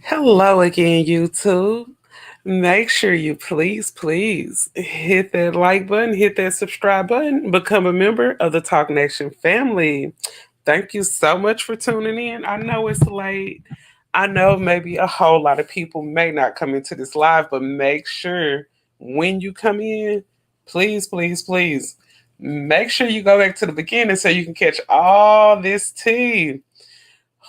Hello again, YouTube. Make sure you please hit that like button, hit that subscribe button, become a member of the Talk Nation family. Thank you so much for tuning in. I know it's late. I know maybe a whole lot of people may not come into this live, but make sure when you come in, please, make sure you go back to the beginning so you can catch all this tea.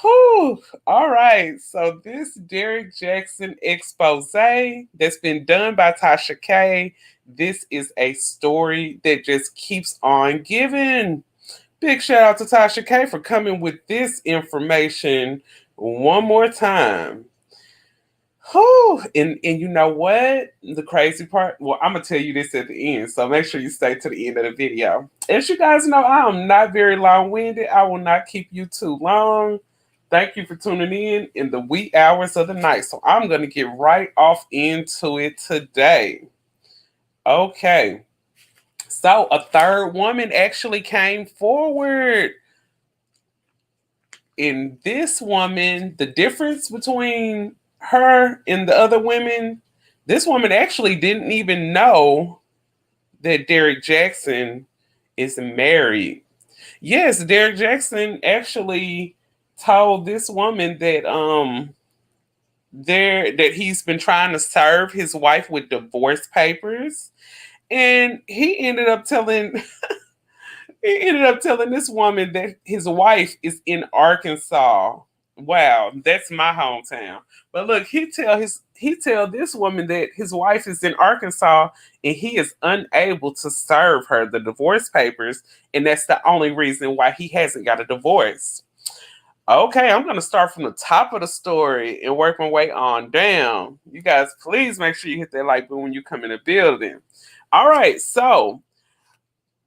Whew. All right. So this Derrick Jackson expose that's been done by Tasha K. This is a story that just keeps on giving. Big shout out to Tasha K for coming with this information one more time. Whew. And you know what? The crazy part? Well, I'm gonna tell you this at the end, so make sure you stay to the end of the video. As you guys know, I am not very long-winded. I will not keep you too long. Thank you for tuning in the wee hours of the night. So I'm gonna get right off into it today. Okay. So a third woman actually came forward. In this woman, the difference between her and the other women, this woman actually didn't even know that Derrick Jaxn is married. Yes, Derrick Jaxn actually told this woman that he's been trying to serve his wife with divorce papers, and he ended up telling this woman that his wife is in Arkansas. Wow, that's my hometown. But look, he tell this woman that his wife is in Arkansas and he is unable to serve her the divorce papers, and that's the only reason why he hasn't got a divorce. Okay, I'm gonna start from the top of the story and work my way on down. You guys, please make sure you hit that like button when you come in the building. All right, so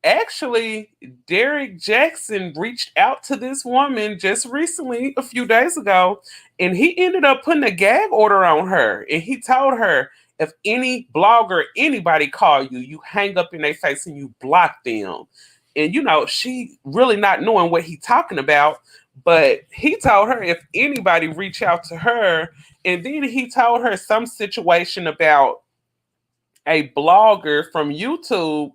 actually, Derrick Jaxn reached out to this woman just recently, a few days ago, and he ended up putting a gag order on her. And he told her, if any blogger, anybody call you, you hang up in their face and you block them. And she really not knowing what he talking about, but he told her if anybody reach out to her, and then he told her some situation about a blogger from YouTube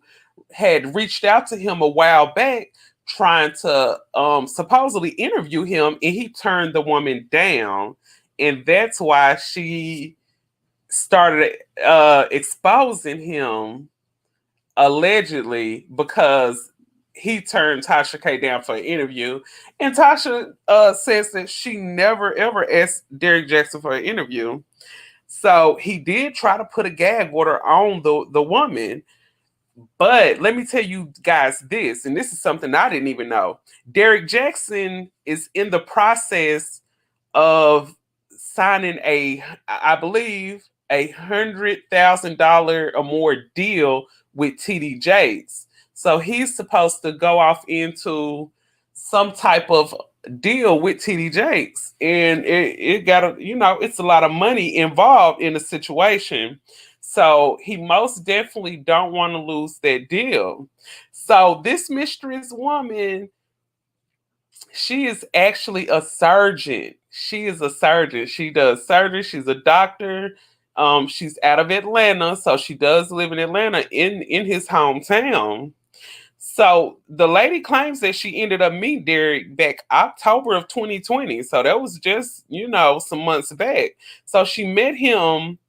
had reached out to him a while back trying to supposedly interview him, and he turned the woman down, and that's why she started exposing him allegedly, because he turned Tasha K down for an interview. And Tasha says that she never ever asked Derrick Jaxn for an interview. So he did try to put a gag order on the woman. But let me tell you guys this, and this is something I didn't even know. Derrick Jaxn is in the process of signing I believe, $100,000 or more deal with TD Jakes. So he's supposed to go off into some type of deal with TD Jakes, and it got it's a lot of money involved in the situation. So he most definitely don't want to lose that deal. So this mysterious woman, she is actually a surgeon. She is a surgeon. She does surgery. She's a doctor. She's out of Atlanta, so she does live in Atlanta in his hometown. So the lady claims that she ended up meeting Derrick back October of 2020. So that was just, some months back. So she met him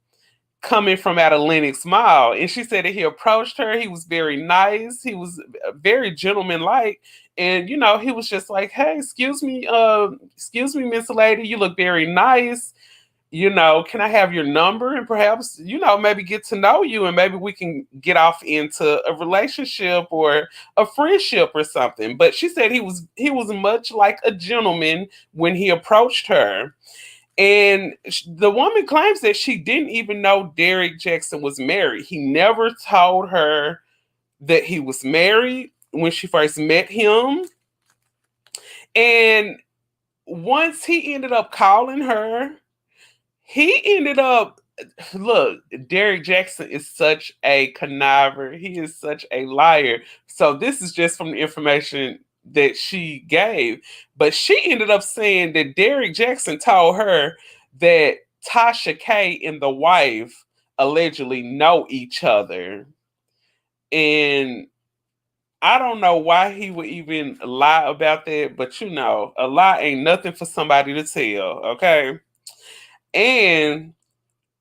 coming from out of Lenox Mall, and she said that he approached her. He was very nice. He was very gentleman-like, and he was just like, "Hey, excuse me, Miss Lady, you look very nice. Can I have your number and perhaps maybe get to know you, and maybe we can get off into a relationship or a friendship or something." But she said he was much like a gentleman when he approached her. And the woman claims that she didn't even know Derrick Jaxn was married. He never told her that he was married when she first met him. And once he ended up calling her, he ended up, look, Derrick Jaxn is such a conniver. He is such a liar. So this is just from the information that she gave. But she ended up saying that Derrick Jaxn told her that Tasha K and the wife allegedly know each other. And I don't know why he would even lie about that, but you know, a lie ain't nothing for somebody to tell, okay? And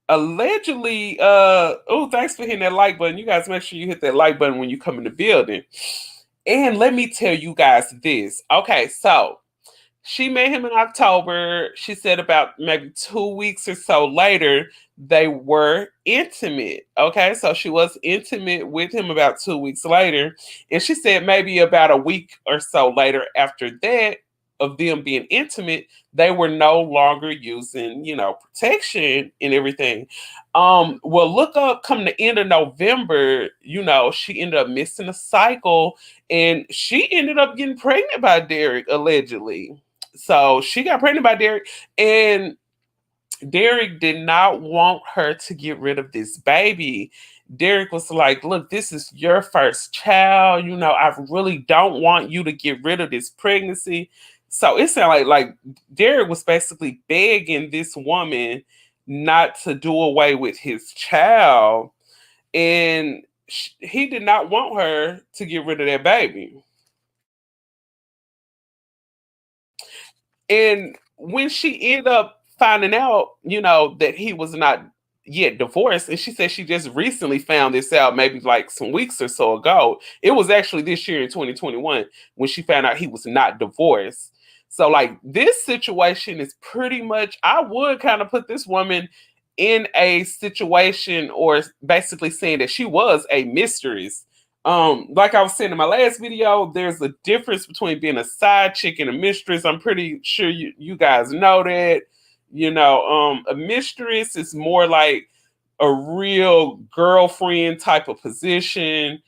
allegedly, oh, thanks for hitting that like button. You guys make sure you hit that like button when you come in the building. And let me tell you guys this. Okay, so she met him in October. She said about maybe 2 weeks or so later, they were intimate. Okay, so she was intimate with him about 2 weeks later. And she said maybe about a week or so later after that, of them being intimate, they were no longer using, you know, protection and everything. Well, look up come the end of November, you know, she ended up missing a cycle and she ended up getting pregnant by Derrick, allegedly. So she got pregnant by Derrick, and Derrick did not want her to get rid of this baby. Derrick was like, look, this is your first child. You know, I really don't want you to get rid of this pregnancy. So it sounded like Derrick was basically begging this woman not to do away with his child. And he did not want her to get rid of that baby. And when she ended up finding out, you know, that he was not yet divorced, and she said she just recently found this out, maybe like some weeks or so ago. It was actually this year in 2021 when she found out he was not divorced. So, like, this situation is pretty much, I would kind of put this woman in a situation or basically saying that she was a mistress. Like I was saying in my last video, there's a difference between being a side chick and a mistress. I'm pretty sure you guys know that. You know, a mistress is more like a real girlfriend type of position.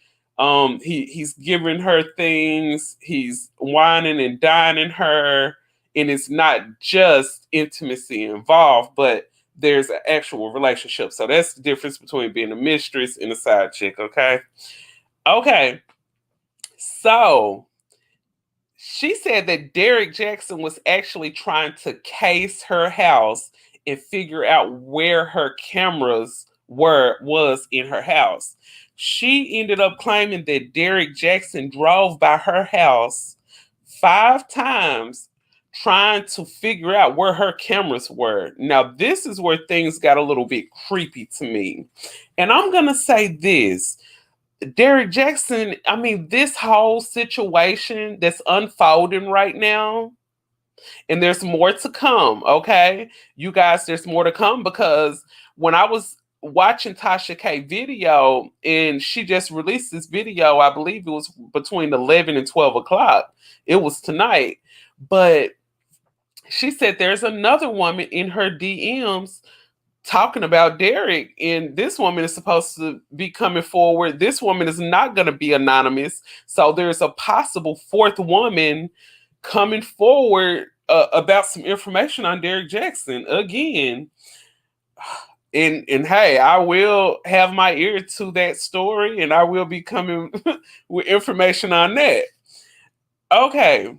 He's giving her things, he's whining and dining her, and it's not just intimacy involved, but there's an actual relationship. So that's the difference between being a mistress and a side chick, okay? Okay, so she said that Derrick Jaxn was actually trying to case her house and figure out where her cameras was in her house. She ended up claiming that Derrick Jaxn drove by her house 5 times trying to figure out where her cameras were. Now, this is where things got a little bit creepy to me. And I'm going to say this. Derrick Jaxn, I mean, this whole situation that's unfolding right now, and there's more to come, okay? You guys, there's more to come because when I was watching Tasha K video and she just released this video, I believe it was between 11 and 12 o'clock. It was tonight. But she said there's another woman in her DMs talking about Derrick, and this woman is supposed to be coming forward. This woman is not going to be anonymous, so there's a possible fourth woman coming forward about some information on Derrick Jaxn again. And hey, I will have my ear to that story, and I will be coming with information on that. Okay.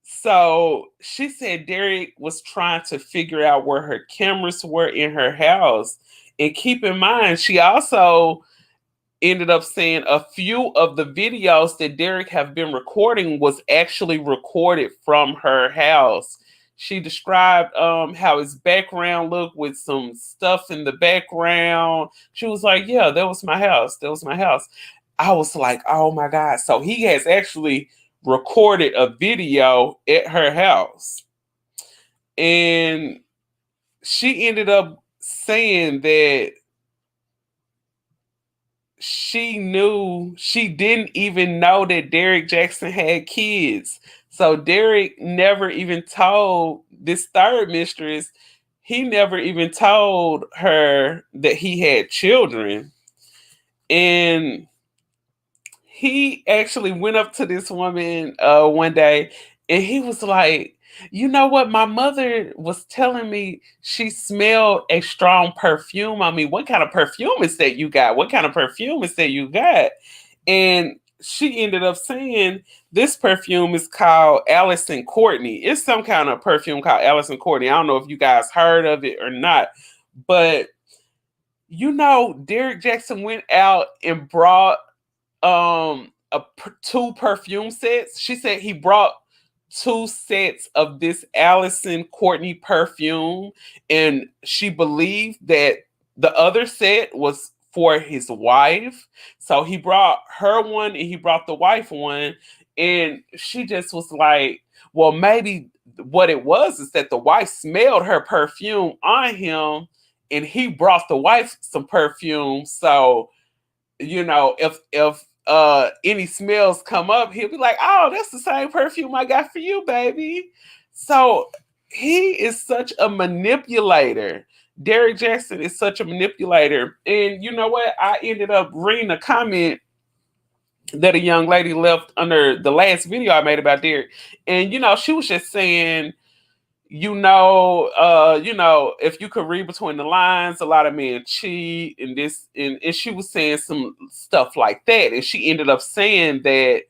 So she said Derrick was trying to figure out where her cameras were in her house. And keep in mind, she also ended up saying a few of the videos that Derrick have been recording was actually recorded from her house. She described how his background looked with some stuff in the background. She was like, yeah, that was my house. That was my house. I was like, oh my God. So he has actually recorded a video at her house. And she ended up saying that she didn't even know that Derrick Jaxn had kids. So Derrick never even told this third mistress, he never even told her that he had children. And he actually went up to this woman one day and he was like, you know what? My mother was telling me she smelled a strong perfume on me. What kind of perfume is that you got? What kind of perfume is that you got? And she ended up saying this perfume is called Allison Courtney. It's some kind of perfume called Allison Courtney. I don't know if you guys heard of it or not, but Derrick Jaxn went out and brought two perfume sets. She said he brought two sets of this Allison Courtney perfume, and she believed that the other set was for his wife. So he brought her one and he brought the wife one, and she just was like, well, maybe what it was is that the wife smelled her perfume on him and he brought the wife some perfume. So if any smells come up, he'll be like, oh, that's the same perfume I got for you, baby. So he is such a manipulator. Derrick Jaxn is such a manipulator. And you know what? I ended up reading a comment that a young lady left under the last video I made about Derrick. And she was just saying, if you could read between the lines, a lot of men cheat and this, and she was saying some stuff like that. And she ended up saying that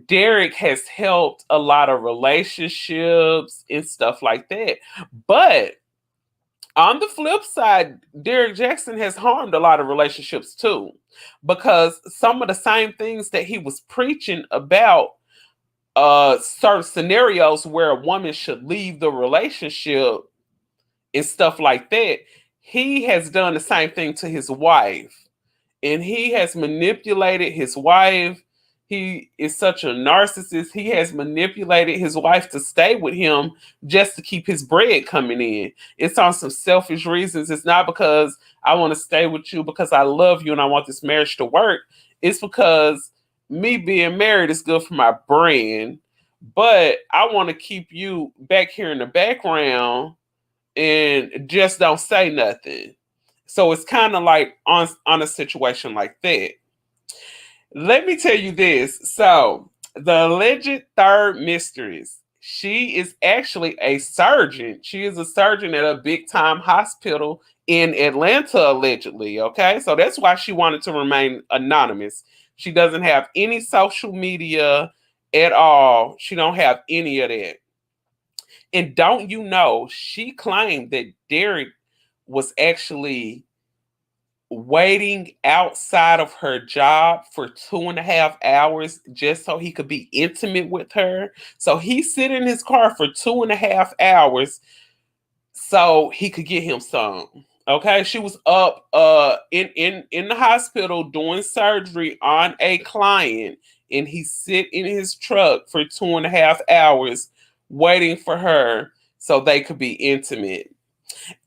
Derrick has helped a lot of relationships and stuff like that. But on the flip side, Derrick Jaxn has harmed a lot of relationships too, because some of the same things that he was preaching about certain scenarios where a woman should leave the relationship and stuff like that, he has done the same thing to his wife, and he has manipulated his wife. He is such a narcissist. He has manipulated his wife to stay with him just to keep his bread coming in. It's on some selfish reasons. It's not because I want to stay with you because I love you and I want this marriage to work. It's because me being married is good for my brand, but I want to keep you back here in the background and just don't say nothing. So it's kind of like on a situation like that. Let me tell you this. So the alleged third mistress, she is actually a surgeon. She is a surgeon at a big time hospital in Atlanta, allegedly. Okay. So that's why she wanted to remain anonymous. She doesn't have any social media at all. She don't have any of that. And don't you know, she claimed that Derrick was actually waiting outside of her job for 2.5 hours just so he could be intimate with her. So he sit in his car for 2.5 hours so he could get him some. Okay, she was up in the hospital doing surgery on a client, and he sit in his truck for 2.5 hours waiting for her so they could be intimate.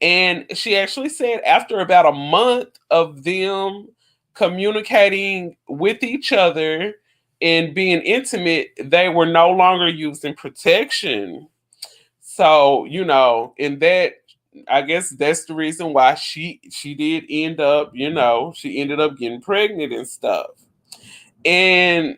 And she actually said after about a month of them communicating with each other and being intimate, they were no longer using protection. So, in that, I guess that's the reason why she did end up, she ended up getting pregnant and stuff. And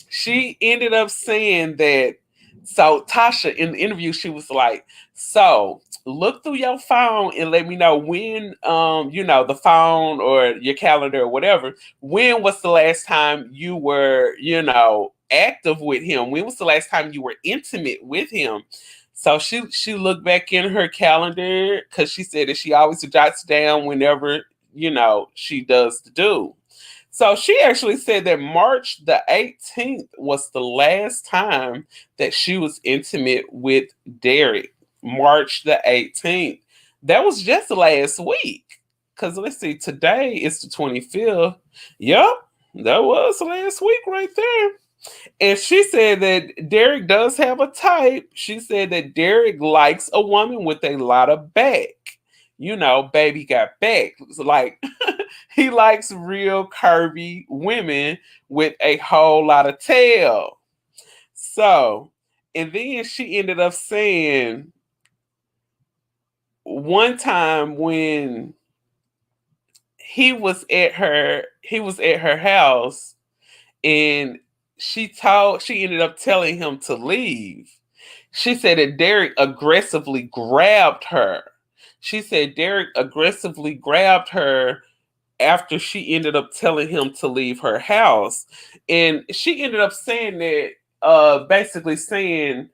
she ended up saying that, so Tasha in the interview, she was like, so look through your phone and let me know when, the phone or your calendar or whatever, when was the last time you were, active with him? When was the last time you were intimate with him? So she looked back in her calendar because she said that she always jots down whenever, she does the do. So she actually said that March the 18th was the last time that she was intimate with Derrick. March the 18th. That was just last week. Because let's see, today is the 25th. Yep, that was last week right there. And she said that Derrick does have a type. She said that Derrick likes a woman with a lot of back. Baby got back. Like, he likes real curvy women with a whole lot of tail. So, and then she ended up saying one time when he was at her house, and she ended up telling him to leave. She said that Derrick aggressively grabbed her. She said Derrick aggressively grabbed her after she ended up telling him to leave her house. And she ended up saying that, basically saying,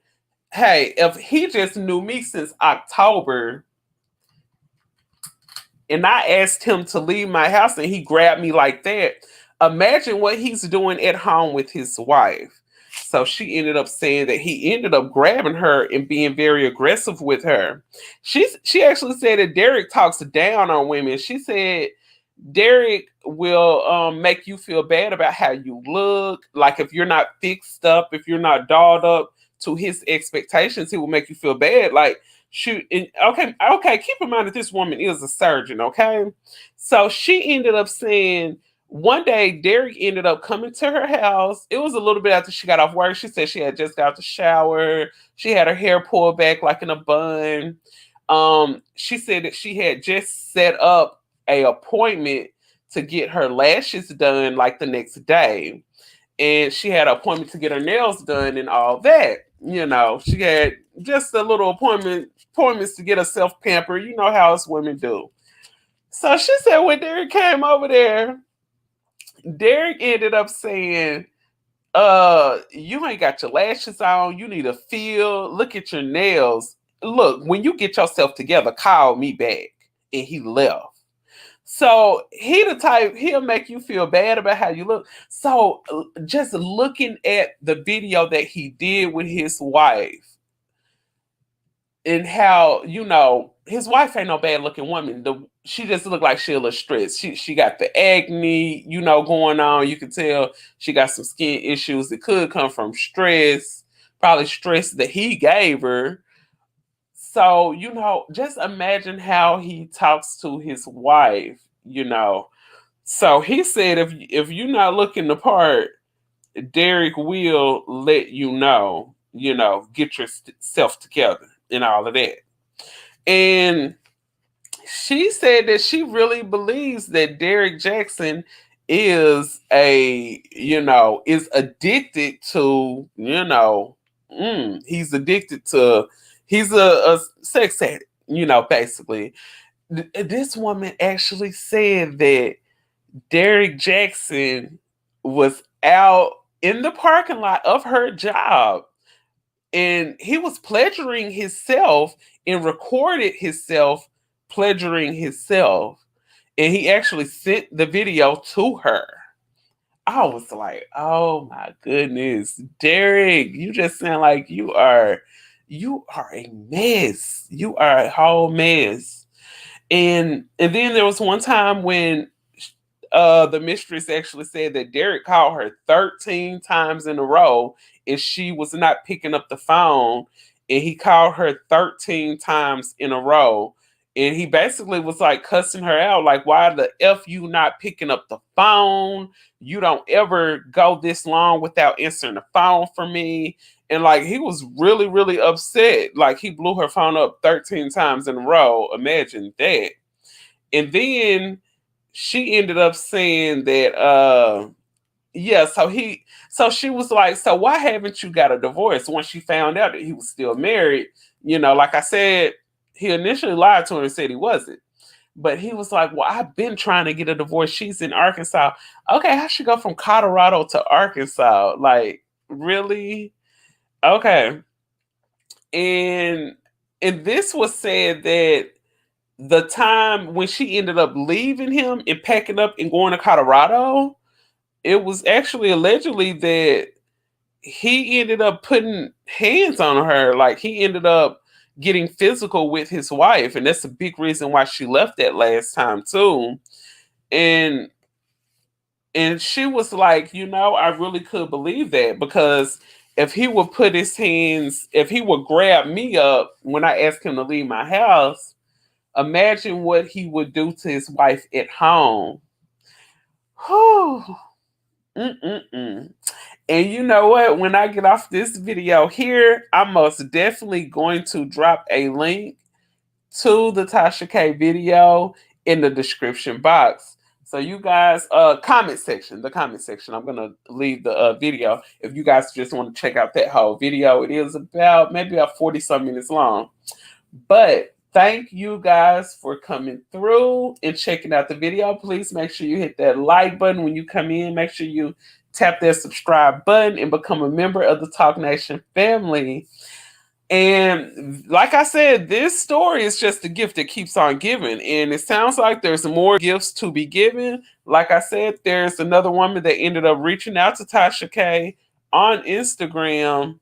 hey, if he just knew me since October and I asked him to leave my house and he grabbed me like that, imagine what he's doing at home with his wife. So she ended up saying that he ended up grabbing her and being very aggressive with her. She actually said that Derrick talks down on women. She said Derrick will make you feel bad about how you look. Like if you're not fixed up, if you're not dolled up to his expectations, he will make you feel bad. Like, shoot, and okay, keep in mind that this woman is a surgeon, okay? So she ended up saying one day Derrick ended up coming to her house. It was a little bit after she got off work. She said she had just got out the shower. She had her hair pulled back like in a bun. She said that she had just set up a appointment to get her lashes done like the next day. And she had an appointment to get her nails done and all that. You know, she had just a little appointments to get herself pampered. You know how us women do. So she said when Derrick came over there, Derrick ended up saying, you ain't got your lashes on. You need a feel. Look at your nails. Look, when you get yourself together, call me back. And he left. So he the type, he'll make you feel bad about how you look. So just looking at the video that he did with his wife and how, you know, his wife ain't no bad looking woman. She just looked like she a little stressed. She got the acne, you know, going on. You can tell she got some skin issues that could come from stress, probably stress that he gave her. So, you know, just imagine how he talks to his wife, you know. So he said if you're not looking the part, Derrick will let you know, get yourself together and all of that. And she said that she really believes that Derrick Jaxn is is addicted to, he's addicted to, he's a sex addict, you know, basically. This woman actually said that Derrick Jaxn was out in the parking lot of her job and he was pleasuring himself and recorded himself pleasuring himself. And he actually sent the video to her. I was like, oh my goodness, Derrick, you just sound like you are a mess. You are a whole mess. And then there was one time when the mistress actually said that Derrick called her 13 times in a row and she was not picking up the phone. And he called her 13 times in a row. And he basically was like cussing her out, like, why the F you not picking up the phone? You don't ever go this long without answering the phone for me. And like he was really, really upset. Like he blew her phone up 13 times in a row. Imagine that. And then she ended up saying that yeah, so she was like, so why haven't you got a divorce? Once she found out that he was still married, you know, like I said, he initially lied to her and said he wasn't. But he was like, well, I've been trying to get a divorce. She's in Arkansas. Okay, how she go from Colorado to Arkansas? Like, really? Okay. And this was said that the time when she ended up leaving him and packing up and going to Colorado, it was actually allegedly that he ended up putting hands on her. Like he ended up getting physical with his wife. And that's a big reason why she left that last time too. And she was like, you know, I really could believe that because if he would put his hands, if he would grab me up when I asked him to leave my house, imagine what he would do to his wife at home. Whew. Mm-mm-mm. And you know what? When I get off this video here, I'm most definitely going to drop a link to the Tasha K video in the description box. So you guys, the comment section, I'm going to leave the video. If you guys just want to check out that whole video, it is about maybe about 40 some minutes long. But Thank you guys for coming through and checking out the video. Please make sure you hit that like button when you come in. Make sure you tap that subscribe button and become a member of the Talk Nation family. And like I said, this story is just a gift that keeps on giving. And it sounds like there's more gifts to be given. Like I said, there's another woman that ended up reaching out to Tasha K on Instagram.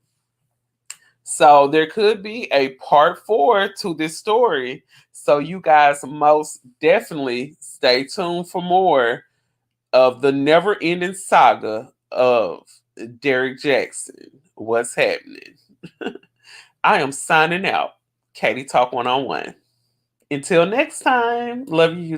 So there could be a part 4 to this story. So you guys most definitely stay tuned for more of the never ending saga of Derrick Jaxn. What's happening? I am signing out. Katie Talk 101. Until next time, love you.